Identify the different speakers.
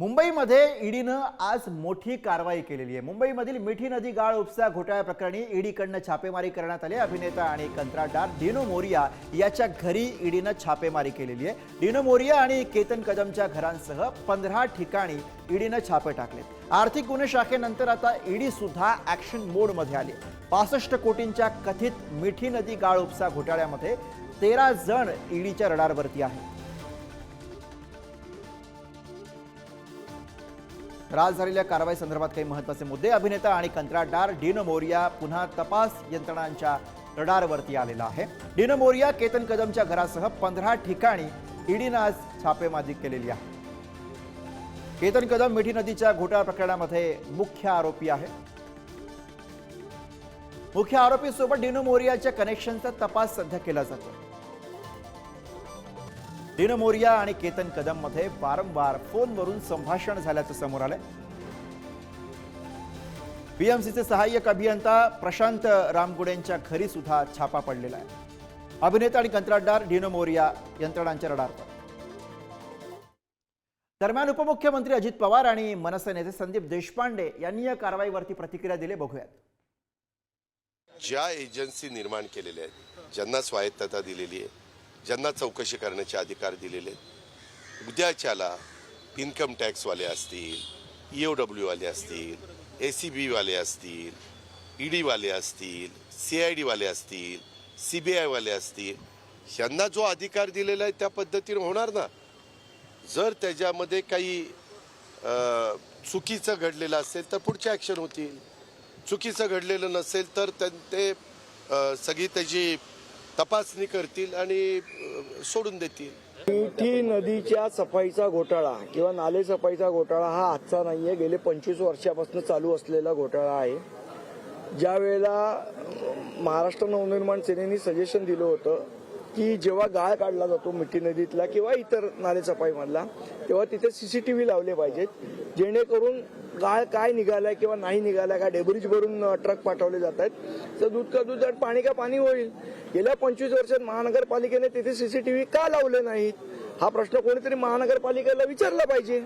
Speaker 1: मुंबईमध्ये ईडीनं आज मोठी कारवाई केलेली आहे। मुंबईमधील मिठी नदी गाळ उपसा घोटाळ्या प्रकरणी ईडीकडनं छापेमारी करण्यात आली। अभिनेता आणि कंत्राटदार डिनो मोरिया याच्या घरी ईडीनं छापेमारी केलेली आहे। डिनो मोरिया आणि केतन कदमच्या घरांसह 15 ठिकाणी ईडीनं छापे टाकले। आर्थिक गुन्हे शाखेनंतर आता ईडी सुद्धा ऍक्शन मोडमध्ये आली। 65 कोटींच्या कथित मिठी नदी गाळ उपसा घोटाळ्यामध्ये 13 जण ईडीच्या रडारवरती आहेत। आज झालेल्या कारवाई संदर्भात काही महत्त्वाचे मुद्दे। अभिनेता आणि कंत्राटदार डिनो मोरिया पुन्हा तपास यंत्रणांच्या रडारवरती आलेला आहे। डिनो मोरिया केतन कदमच्या घरासह 15 ठिकाणी ईडीनं आज छापेमारी केलेली आहे। केतन कदम मिठी नदीच्या घोटाळा प्रकरणामध्ये मुख्य आरोपी आहे। मुख्य आरोपीसोबत डिनो मोरियाच्या कनेक्शनचा तपास सध्या केला जातो। डिनो मोरिया आणि केतन कदम मध्ये वारंवार फोनवरून संभाषण झाल्याचं समोर आलंय। बीएमसीचे सहाय्यक अभियंता प्रशांत रामगुडेंच्या घरी सुद्धा छापा पडलेला आहे। अभिनेता आणि कंत्राटदार डिनो मोरिया यंत्रणांच्या रडारवर। दरम्यान उपमुख्यमंत्री अजित पवार आणि मनसे नेते संदीप देशपांडे यांनी या कारवाईवरती प्रतिक्रिया दिली। बघूयात।
Speaker 2: ज्या एजन्सी निर्माण केलेल्या आहेत, ज्यांना स्वायत्तता दिलेली आहे, ज्यांना चौकशी करण्याचे अधिकार दिलेले आहेत, उद्याच्याला इन्कम टॅक्सवाले असतील, EOW वाले असतील, ACB वाले असतील, ED वाले असतील, CID वाले असतील, CBI वाले असतील, यांना जो अधिकार दिलेला आहे त्या पद्धतीने होणार ना। जर त्याच्यामध्ये काही चुकीचं घडलेलं असेल तर पुढची ॲक्शन होतील, चुकीचं घडलेलं नसेल तर ते सगळी त्याची तपासणी करतील आणि सोडून देतील।
Speaker 3: मिठी नदीच्या सफाईचा घोटाळा किंवा नाले सफाईचा घोटाळा हा आजचा नाहीये, गेले 25 वर्षापासून चालू असलेला घोटाळा आहे। ज्या वेळेला महाराष्ट्र नवनिर्माण सेनेने सजेशन दिलं होतं की जेव्हा गाळ काढला जातो मिठी नदीतला किंवा इतर नाले सफाईमधला, तेव्हा तिथे CCTV लावले पाहिजेत, जेणेकरून गाळ काय निघालाय किंवा नाही निघालाय, काय डेब्रिज भरून ट्रक पाठवले जात आहेत तर दूध का दूध आणि पाणी का पाणी होईल। गेल्या 25 वर्षात महानगरपालिकेने तिथे CCTV का लावले नाहीत हा प्रश्न कोणीतरी महानगरपालिकेला विचारला पाहिजे।